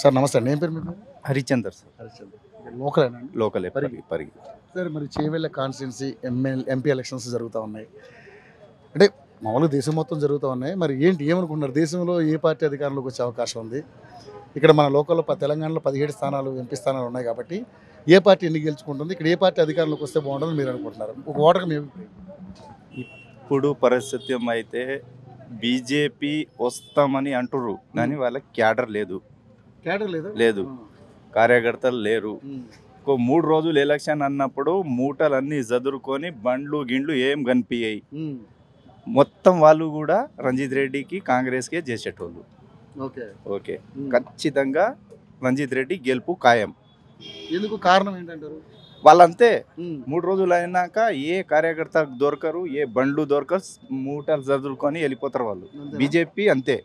Sir నమస్తే అండి. ఏం పేరు మీకు? హరిచందర్ సార్. హరిశ్చంద్ర. లోకలేనా అండి? లోకలే పరిగి. పరిగి. సార్ మరి చేవెళ్ళ కాన్స్టిట్యున్సీ ఎంపీ ఎలక్షన్స్ జరుగుతూ ఉన్నాయి. అంటే మామూలుగా దేశం మొత్తం జరుగుతూ ఉన్నాయి. మరి ఏమనుకుంటున్నారు? దేశంలో ఏ పార్టీ అధికారంలోకి వచ్చే అవకాశం ఉంది? ఇక్కడ మన లోకల్లో తెలంగాణలో 17 స్థానాలు ఎంపీ స్థానాలు ఉన్నాయి కాబట్టి ఏ పార్టీ ఎన్ని గెలుచుకుంటుంది? ఇక్కడ ఏ పార్టీ అధికారంలోకి వస్తే బాగుంటుందని మీరు అనుకుంటున్నారు? ఒక ఓటర్గా మేము ఇప్పుడు పరిస్థితి అయితే బీజేపీ వస్తామని అంటుర్రు కానీ వాళ్ళకి క్యాడర్ లేదు, కేటర్ లేదా? లేదు కార్యకర్తలు లేరు. 3 రోజులు ఎలక్షన్ అన్నప్పుడు మూటలన్నీ చదురుకొని బండ్లు గిండ్లు ఏం కనిపించాయి. మొత్తం వాళ్ళు కూడా రంజిత్ రెడ్డికి కాంగ్రెస్కే చేసేటోళ్ళు. ఓకే ఖచ్చితంగా రంజిత్ రెడ్డి గెలుపు ఖాయం. ఎందుకు కారణం ఏంటంటారు? వాళ్ళంతే 3 రోజులు అయినాక ఏ కార్యకర్త దొరకరు, ఏ బండ్లు దొరకరు, మూటలు చదువుకొని వెళ్ళిపోతారు వాళ్ళు. బీజేపీ అంతే,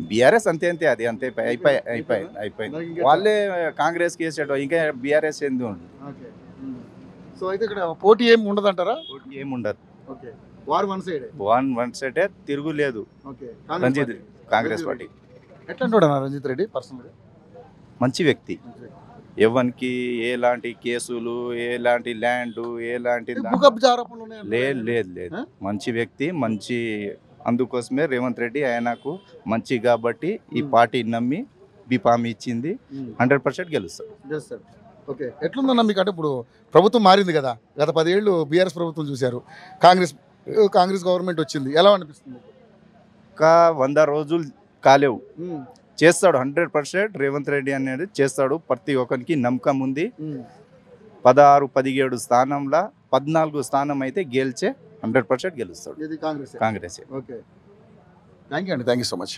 బీఆర్ఎస్ అంతే అంతే అది అంతే అయిపోయింది. వాళ్ళే కాంగ్రెస్ కి వేసేటో ఇంకా బీఆర్ఎస్ ఏంది ఉంది. సో అయితే ఇక్కడ పోటీ ఏమి ఉండదు అంటారా? ఏముండదు, వన్ సైడే తిరుగులేదు. రంజిత్ కాంగ్రెస్ పార్టీ ఎట్లా అంటాడు రంజిత్ రెడ్డి? పర్సనల్ మంచి వ్యక్తి, ఎవరికి ఎలాంటి కేసులు, ఎలాంటి ల్యాండ్, ఎలాంటి లేదు లేదు లేదు మంచి వ్యక్తి, మంచి. అందుకోసమే రేవంత్ రెడ్డి ఆయనకు మంచి కాబట్టి ఈ పార్టీ నమ్మి బిపామి ఇచ్చింది. 100% గెలుస్తాడు. ఓకే, ఎట్లుందన్నా మీకు? అంటే ఇప్పుడు ప్రభుత్వం మారింది కదా, గత 10 ఏళ్ళు బీఆర్ఎస్ ప్రభుత్వం చూశారు, కాంగ్రెస్ గవర్నమెంట్ వచ్చింది, ఎలా అనిపిస్తుంది? ఇంకా 100 రోజులు కాలేవు, చేస్తాడు 100%. రేవంత్ రెడ్డి అనేది చేస్తాడు, ప్రతి ఒక్కరికి నమ్మకం ఉంది. 16, 17 స్థానంలో 14 స్థానం అయితే గెలిచే 100% గెలుస్తాడు కాంగ్రెస్. ఓకే, థ్యాంక్ యూ అండి, థ్యాంక్ యూ సో మచ్.